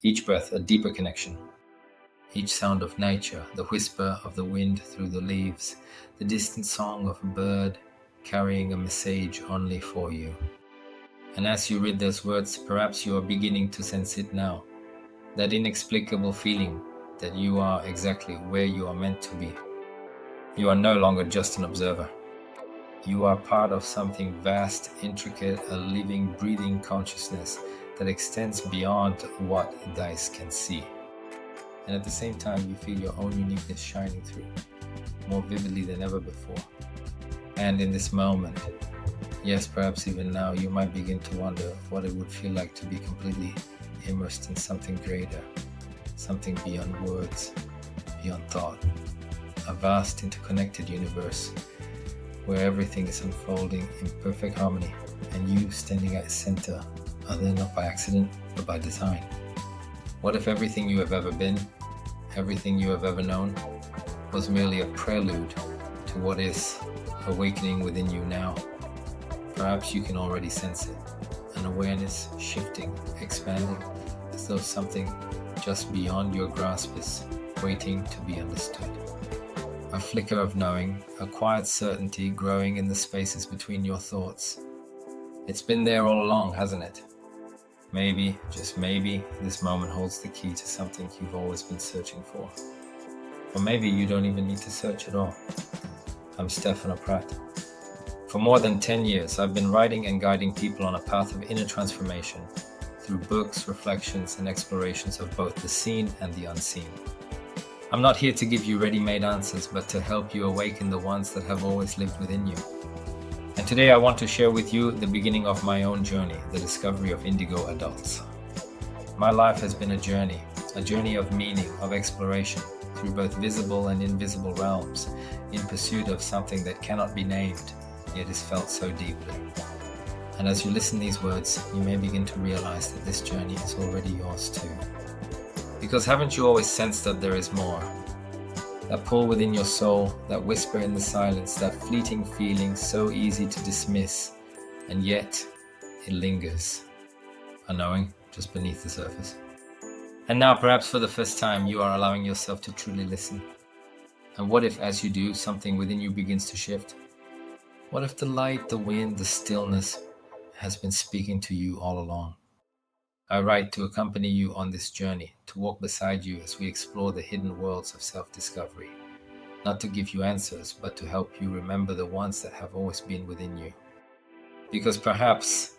Each breath a deeper connection. Each sound of nature, the whisper of the wind through the leaves, the distant song of a bird carrying a message only for you. And as you read those words, perhaps you are beginning to sense it now. That inexplicable feeling that you are exactly where you are meant to be. You are no longer just an observer. You are part of something vast, intricate, a living, breathing consciousness that extends beyond what the eyes can see. And at the same time, you feel your own uniqueness shining through, more vividly than ever before. And in this moment, yes, perhaps even now, you might begin to wonder what it would feel like to be completely immersed in something greater, something beyond words, beyond thought, a vast interconnected universe where everything is unfolding in perfect harmony and you standing at the center, other not by accident, but by design. What if everything you have ever been, everything you have ever known, was merely a prelude to what is awakening within you now? Perhaps you can already sense it, an awareness shifting, expanding, as though something just beyond your grasp is waiting to be understood. A flicker of knowing, a quiet certainty growing in the spaces between your thoughts. It's been there all along, hasn't it? Maybe, just maybe, this moment holds the key to something you've always been searching for. Or maybe you don't even need to search at all. I'm Stefano Pratt. For more than 10 years, I've been writing and guiding people on a path of inner transformation through books, reflections, and explorations of both the seen and the unseen. I'm not here to give you ready-made answers, but to help you awaken the ones that have always lived within you. And today I want to share with you the beginning of my own journey, the discovery of Indigo Adults. My life has been a journey of meaning, of exploration, through both visible and invisible realms, in pursuit of something that cannot be named, yet is felt so deeply. And as you listen these words, you may begin to realize that this journey is already yours too. Because haven't you always sensed that there is more? That pull within your soul, that whisper in the silence, that fleeting feeling so easy to dismiss, and yet it lingers, unknowing, just beneath the surface. And now, perhaps for the first time, you are allowing yourself to truly listen. And what if, as you do, something within you begins to shift? What if the light, the wind, the stillness has been speaking to you all along? I write to accompany you on this journey, to walk beside you as we explore the hidden worlds of self-discovery. Not to give you answers, but to help you remember the ones that have always been within you. Because perhaps,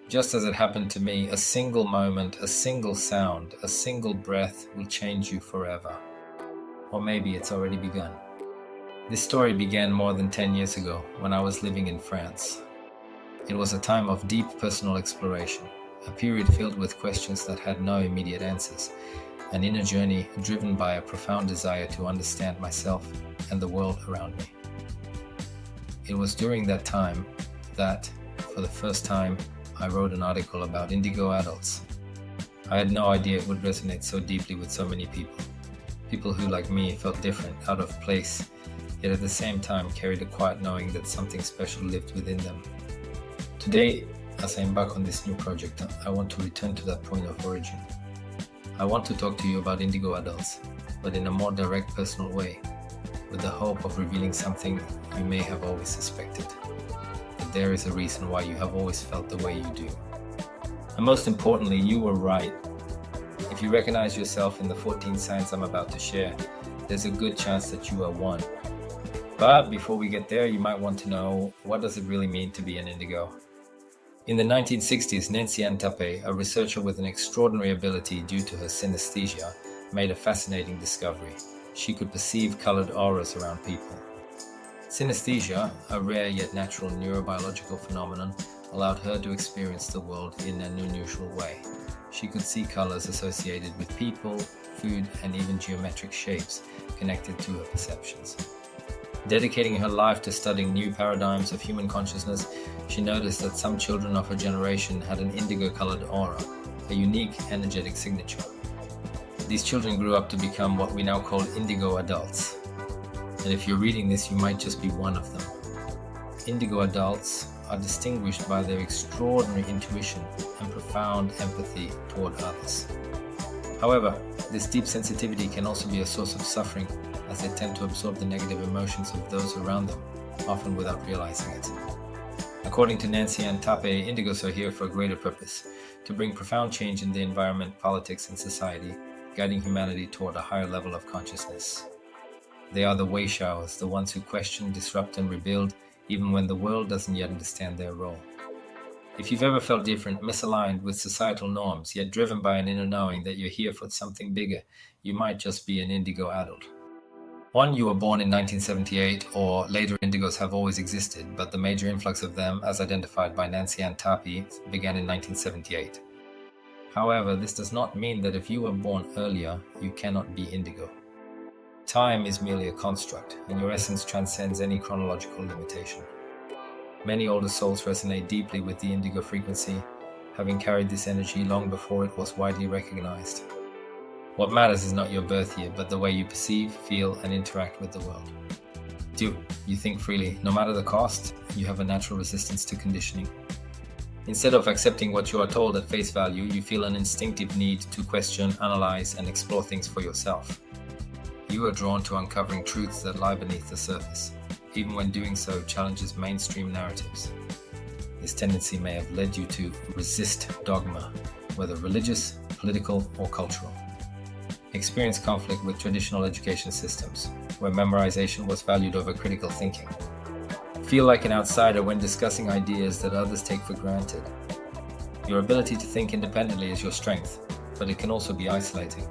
just as it happened to me, a single moment, a single sound, a single breath will change you forever. Or maybe it's already begun. This story began more than 10 years ago when I was living in France. It was a time of deep personal exploration. A period filled with questions that had no immediate answers, an inner journey driven by a profound desire to understand myself and the world around me. It was during that time that, for the first time, I wrote an article about Indigo Adults. I had no idea it would resonate so deeply with so many people who, like me, felt different, out of place, yet at the same time carried a quiet knowing that something special lived within them. Today, as I embark on this new project, I want to return to that point of origin. I want to talk to you about Indigo Adults, but in a more direct, personal way, with the hope of revealing something you may have always suspected, that there is a reason why you have always felt the way you do. And most importantly, you were right. If you recognize yourself in the 14 signs I'm about to share, there's a good chance that you are one. But before we get there, you might want to know, what does it really mean to be an indigo? In the 1960s, Nancy Ann Tappé, a researcher with an extraordinary ability due to her synesthesia, made a fascinating discovery. She could perceive colored auras around people. Synesthesia, a rare yet natural neurobiological phenomenon, allowed her to experience the world in an unusual way. She could see colors associated with people, food, and even geometric shapes connected to her perceptions. Dedicating her life to studying new paradigms of human consciousness, she noticed that some children of her generation had an indigo-colored aura, a unique energetic signature. These children grew up to become what we now call indigo adults. And if you're reading this, you might just be one of them. Indigo adults are distinguished by their extraordinary intuition and profound empathy toward others. However, this deep sensitivity can also be a source of suffering, as they tend to absorb the negative emotions of those around them, often without realizing it. According to Nancy Ann Tappe, indigos are here for a greater purpose, to bring profound change in the environment, politics, and society, guiding humanity toward a higher level of consciousness. They are the Weishauers, the ones who question, disrupt, and rebuild, even when the world doesn't yet understand their role. If you've ever felt different, misaligned with societal norms, yet driven by an inner knowing that you're here for something bigger, you might just be an indigo adult. One, you were born in 1978, or later indigos have always existed, but the major influx of them, as identified by Nancy Ann Tappe, began in 1978. However, this does not mean that if you were born earlier, you cannot be indigo. Time is merely a construct, and your essence transcends any chronological limitation. Many older souls resonate deeply with the indigo frequency, having carried this energy long before it was widely recognized. What matters is not your birth year, but the way you perceive, feel, and interact with the world. Do you think freely, no matter the cost? You have a natural resistance to conditioning. Instead of accepting what you are told at face value, you feel an instinctive need to question, analyze, and explore things for yourself. You are drawn to uncovering truths that lie beneath the surface, even when doing so challenges mainstream narratives. This tendency may have led you to resist dogma, whether religious, political, or cultural. Experience conflict with traditional education systems, where memorization was valued over critical thinking. Feel like an outsider when discussing ideas that others take for granted. Your ability to think independently is your strength, but it can also be isolating.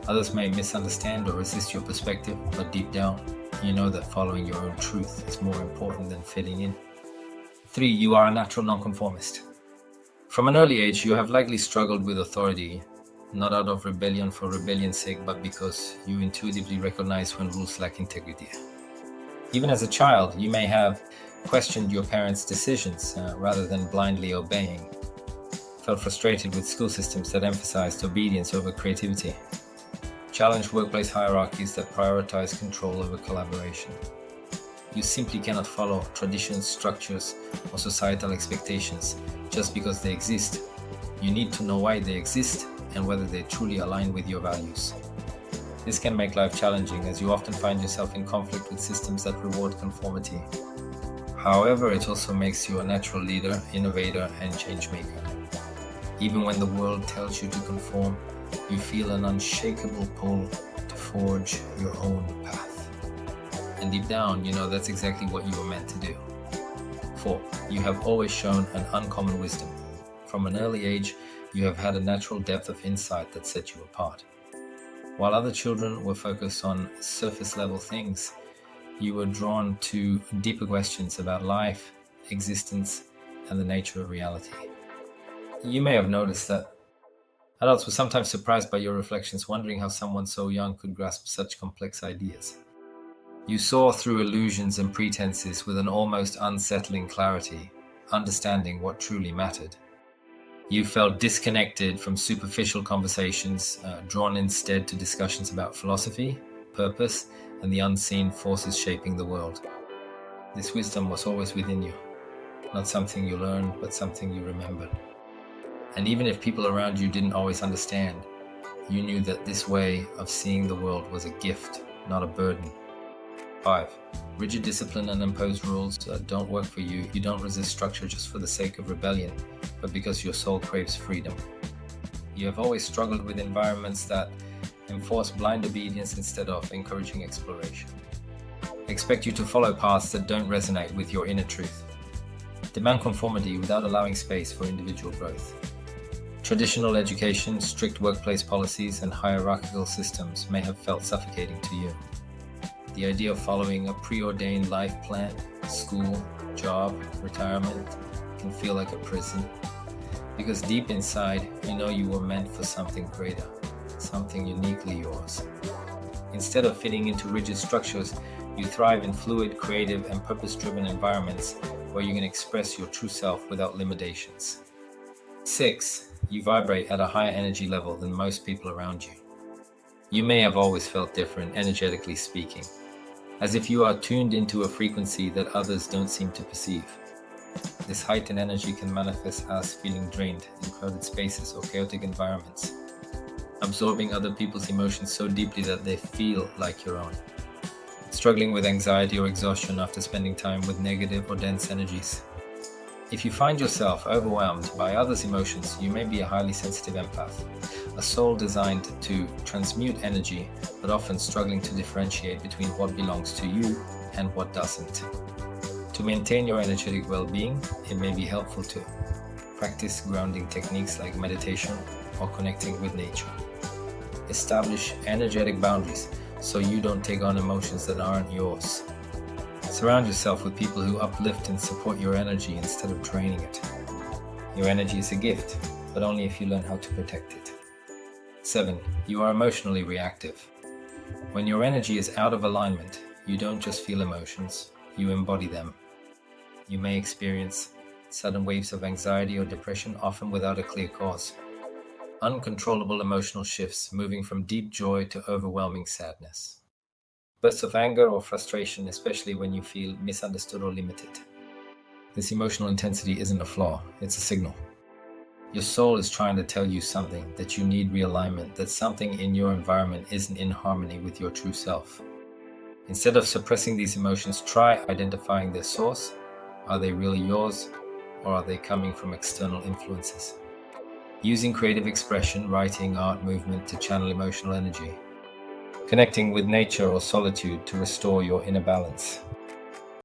Others may misunderstand or resist your perspective, but deep down, you know that following your own truth is more important than fitting in. 3. You are a natural nonconformist. From an early age, you have likely struggled with authority, not out of rebellion for rebellion's sake, but because you intuitively recognize when rules lack integrity. Even as a child, you may have questioned your parents' decisions rather than blindly obeying, felt frustrated with school systems that emphasized obedience over creativity, challenged workplace hierarchies that prioritize control over collaboration. You simply cannot follow traditions, structures, or societal expectations just because they exist. You need to know why they exist and whether they truly align with your values. This can make life challenging, as you often find yourself in conflict with systems that reward conformity. However, it also makes you a natural leader, innovator, and changemaker. Even when the world tells you to conform, you feel an unshakable pull to forge your own path. And deep down, you know that's exactly what you were meant to do. 4. You have always shown an uncommon wisdom. From an early age, you have had a natural depth of insight that set you apart. While other children were focused on surface-level things, you were drawn to deeper questions about life, existence, and the nature of reality. You may have noticed that adults were sometimes surprised by your reflections, wondering how someone so young could grasp such complex ideas. You saw through illusions and pretenses with an almost unsettling clarity, understanding what truly mattered. You felt disconnected from superficial conversations, drawn instead to discussions about philosophy, purpose, and the unseen forces shaping the world. This wisdom was always within you, not something you learned, but something you remembered. And even if people around you didn't always understand, you knew that this way of seeing the world was a gift, not a burden. 5. Rigid discipline and imposed rules don't work for you. You don't resist structure just for the sake of rebellion, but because your soul craves freedom. You have always struggled with environments that enforce blind obedience instead of encouraging exploration. Expect you to follow paths that don't resonate with your inner truth. Demand conformity without allowing space for individual growth. Traditional education, strict workplace policies, and hierarchical systems may have felt suffocating to you. The idea of following a preordained life plan, school, job, retirement, can feel like a prison. Because deep inside, you know you were meant for something greater, something uniquely yours. Instead of fitting into rigid structures, you thrive in fluid, creative, and purpose-driven environments where you can express your true self without limitations. 6. You vibrate at a higher energy level than most people around you. You may have always felt different, energetically speaking, as if you are tuned into a frequency that others don't seem to perceive. This heightened energy can manifest as feeling drained in crowded spaces or chaotic environments. absorbing other people's emotions so deeply that they feel like your own, struggling with anxiety or exhaustion after spending time with negative or dense energies. If you find yourself overwhelmed by others' emotions, you may be a highly sensitive empath, a soul designed to transmute energy, but often struggling to differentiate between what belongs to you and what doesn't. To maintain your energetic well-being, it may be helpful to practice grounding techniques like meditation or connecting with nature. Establish energetic boundaries so you don't take on emotions that aren't yours. Surround yourself with people who uplift and support your energy instead of draining it. Your energy is a gift, but only if you learn how to protect it. 7. You are emotionally reactive. When your energy is out of alignment, you don't just feel emotions, you embody them. You may experience sudden waves of anxiety or depression, often without a clear cause. Uncontrollable emotional shifts, moving from deep joy to overwhelming sadness. Bursts of anger or frustration, especially when you feel misunderstood or limited. This emotional intensity isn't a flaw, it's a signal. Your soul is trying to tell you something, that you need realignment, that something in your environment isn't in harmony with your true self. Instead of suppressing these emotions, try identifying their source. Are they really yours, or are they coming from external influences? Using creative expression, writing, art, movement to channel emotional energy. Connecting with nature or solitude to restore your inner balance.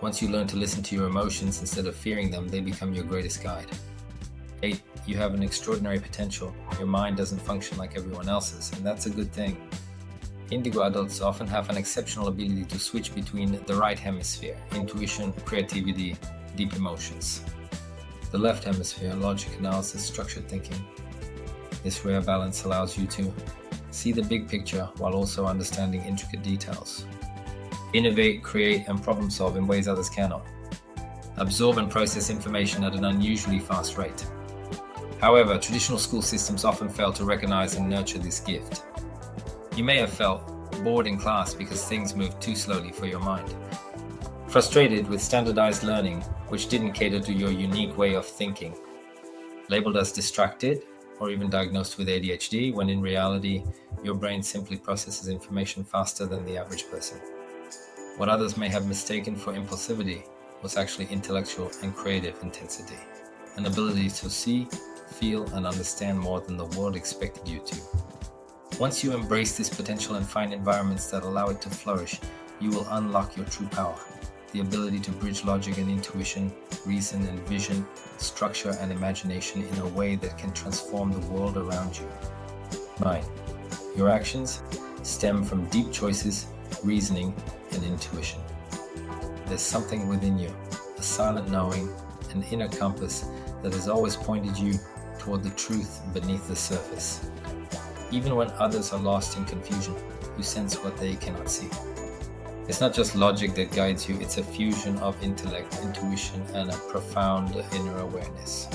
Once you learn to listen to your emotions instead of fearing them, they become your greatest guide. 8. You have an extraordinary potential. Your mind doesn't function like everyone else's, and that's a good thing. Indigo adults often have an exceptional ability to switch between the right hemisphere, intuition, creativity, deep emotions. The left hemisphere, logic, analysis, structured thinking. This rare balance allows you to see the big picture while also understanding intricate details. Innovate, create, and problem solve in ways others cannot. Absorb and process information at an unusually fast rate. However, traditional school systems often fail to recognize and nurture this gift. You may have felt bored in class because things moved too slowly for your mind. Frustrated with standardized learning, which didn't cater to your unique way of thinking. Labeled as distracted, or even diagnosed with ADHD, when in reality, your brain simply processes information faster than the average person. What others may have mistaken for impulsivity was actually intellectual and creative intensity, an ability to see, feel, and understand more than the world expected you to. Once you embrace this potential and find environments that allow it to flourish, you will unlock your true power. The ability to bridge logic and intuition, reason and vision, structure and imagination in a way that can transform the world around you. 9. Your actions stem from deep choices, reasoning, and intuition. There's something within you, a silent knowing, an inner compass that has always pointed you toward the truth beneath the surface. Even when others are lost in confusion, you sense what they cannot see. It's not just logic that guides you, it's a fusion of intellect, intuition, and a profound inner awareness.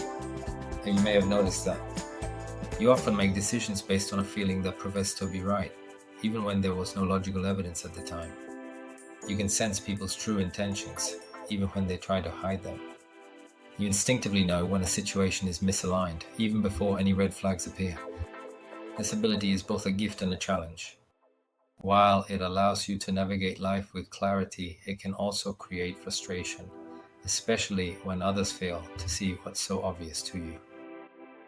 And you may have noticed that. You often make decisions based on a feeling that professed to be right, even when there was no logical evidence at the time. You can sense people's true intentions, even when they try to hide them. You instinctively know when a situation is misaligned, even before any red flags appear. This ability is both a gift and a challenge. While it allows you to navigate life with clarity, it can also create frustration, especially when others fail to see what's so obvious to you.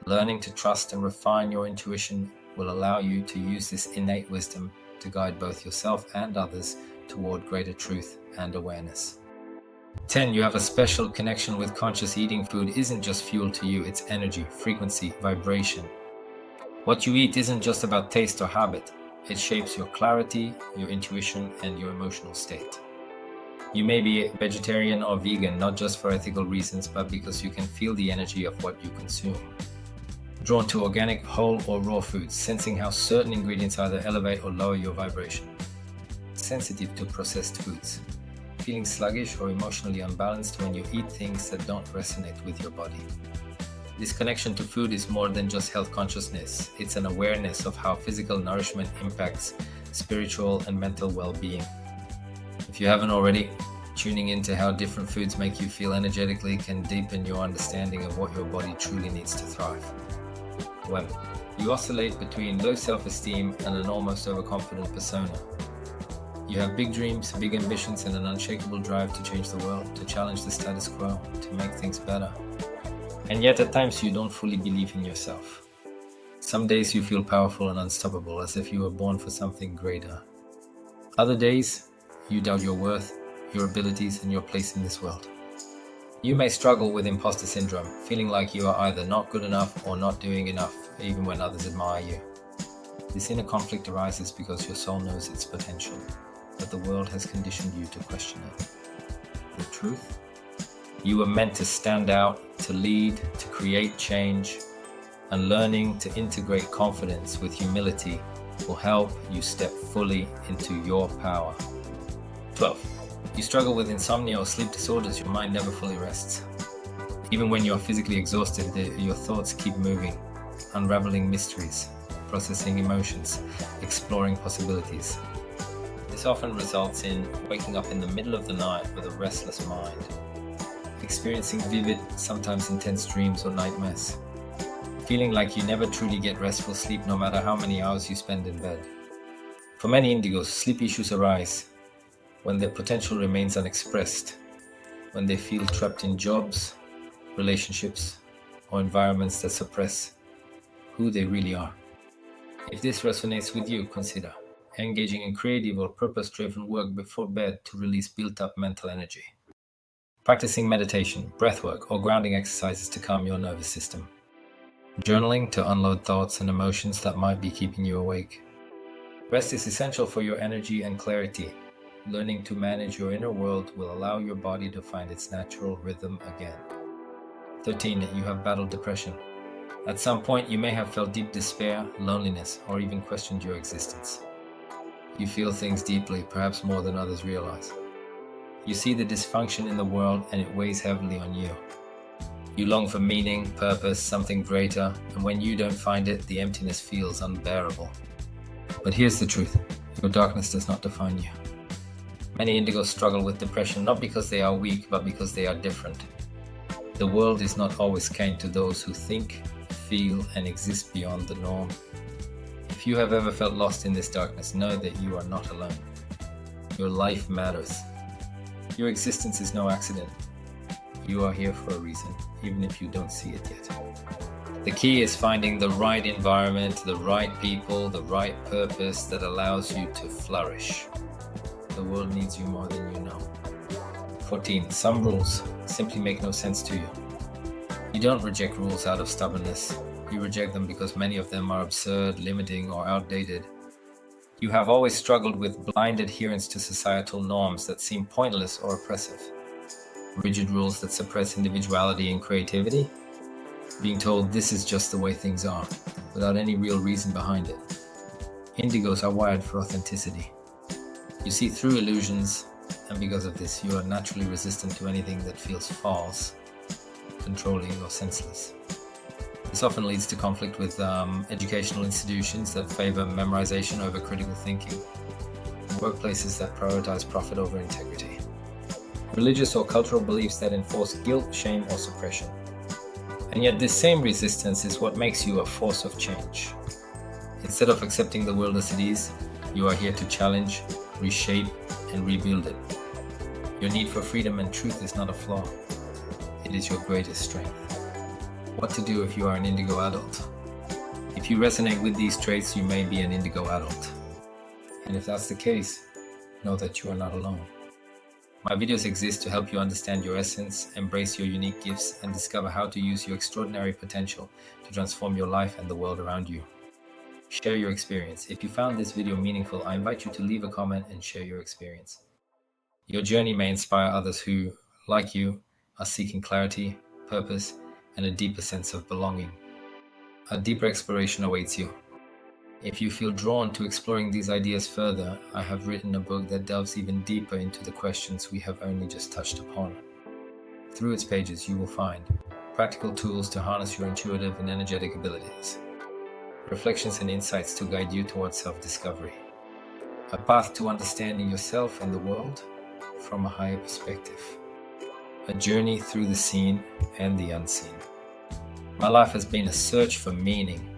Learning to trust and refine your intuition will allow you to use this innate wisdom to guide both yourself and others toward greater truth and awareness. 10. You have a special connection with conscious eating. Food isn't just fuel to you, it's energy, frequency, vibration. What you eat isn't just about taste or habit. It shapes your clarity, your intuition, and your emotional state. You may be vegetarian or vegan, not just for ethical reasons, but because you can feel the energy of what you consume. Drawn to organic, whole, or raw foods, sensing how certain ingredients either elevate or lower your vibration. Sensitive to processed foods. Feeling sluggish or emotionally unbalanced when you eat things that don't resonate with your body. This connection to food is more than just health consciousness. It's an awareness of how physical nourishment impacts spiritual and mental well-being. If you haven't already, tuning into how different foods make you feel energetically can deepen your understanding of what your body truly needs to thrive. 11. You oscillate between low self-esteem and an almost overconfident persona. You have big dreams, big ambitions, and an unshakable drive to change the world, to challenge the status quo, to make things better. And yet at times you don't fully believe in yourself. Some days you feel powerful and unstoppable, as if you were born for something greater. Other days, you doubt your worth, your abilities, and your place in this world. You may struggle with imposter syndrome, feeling like you are either not good enough or not doing enough, even when others admire you. This inner conflict arises because your soul knows its potential, but the world has conditioned you to question it. The truth? You were meant to stand out, to lead, to create change, and learning to integrate confidence with humility will help you step fully into your power. 12. You struggle with insomnia or sleep disorders. Your mind never fully rests. Even when you are physically exhausted, your thoughts keep moving, unraveling mysteries, processing emotions, exploring possibilities. This often results in waking up in the middle of the night with a restless mind, experiencing vivid, sometimes intense dreams or nightmares, feeling like you never truly get restful sleep no matter how many hours you spend in bed. For many indigos, sleep issues arise when their potential remains unexpressed, when they feel trapped in jobs, relationships, or environments that suppress who they really are. If this resonates with you, consider engaging in creative or purpose-driven work before bed to release built-up mental energy. Practicing meditation, breathwork, or grounding exercises to calm your nervous system. Journaling to unload thoughts and emotions that might be keeping you awake. Rest is essential for your energy and clarity. Learning to manage your inner world will allow your body to find its natural rhythm again. 13. You have battled depression. At some point, you may have felt deep despair, loneliness, or even questioned your existence. You feel things deeply, perhaps more than others realize. You see the dysfunction in the world and it weighs heavily on you. You long for meaning, purpose, something greater, and when you don't find it, the emptiness feels unbearable. But here's the truth. Your darkness does not define you. Many indigos struggle with depression not because they are weak, but because they are different. The world is not always kind to those who think, feel, and exist beyond the norm. If you have ever felt lost in this darkness, know that you are not alone. Your life matters. Your existence is no accident. You are here for a reason, even if you don't see it yet. The key is finding the right environment, the right people, the right purpose that allows you to flourish. The world needs you more than you know. 14. Some rules simply make no sense to you. You don't reject rules out of stubbornness. You reject them because many of them are absurd, limiting, or outdated. You have always struggled with blind adherence to societal norms that seem pointless or oppressive. Rigid rules that suppress individuality and creativity. Being told this is just the way things are, without any real reason behind it. Indigos are wired for authenticity. You see through illusions, and because of this, you are naturally resistant to anything that feels false, controlling, or senseless. This often leads to conflict with educational institutions that favor memorization over critical thinking, workplaces that prioritize profit over integrity, religious or cultural beliefs that enforce guilt, shame, or suppression. And yet this same resistance is what makes you a force of change. Instead of accepting the world as it is, you are here to challenge, reshape, and rebuild it. Your need for freedom and truth is not a flaw. It is your greatest strength. What to do if you are an indigo adult? If you resonate with these traits, you may be an indigo adult. And if that's the case, know that you are not alone. My videos exist to help you understand your essence, embrace your unique gifts, and discover how to use your extraordinary potential to transform your life and the world around you. Share your experience. If you found this video meaningful, I invite you to leave a comment and share your experience. Your journey may inspire others who, like you, are seeking clarity, purpose, and a deeper sense of belonging. A deeper exploration awaits you. If you feel drawn to exploring these ideas further, I have written a book that delves even deeper into the questions we have only just touched upon. Through its pages, you will find practical tools to harness your intuitive and energetic abilities, reflections and insights to guide you towards self-discovery, a path to understanding yourself and the world from a higher perspective, a journey through the seen and the unseen. My life has been a search for meaning,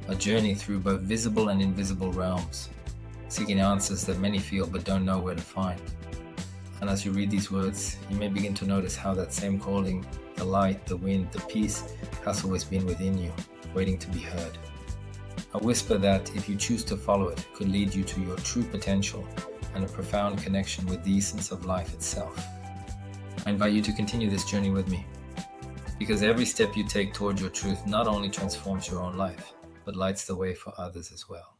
a journey through both visible and invisible realms, seeking answers that many feel but don't know where to find. And as you read these words, you may begin to notice how that same calling, the light, the wind, the peace, has always been within you, waiting to be heard. A whisper that, if you choose to follow it, could lead you to your true potential and a profound connection with the essence of life itself. I invite you to continue this journey with me, because every step you take towards your truth not only transforms your own life, but lights the way for others as well.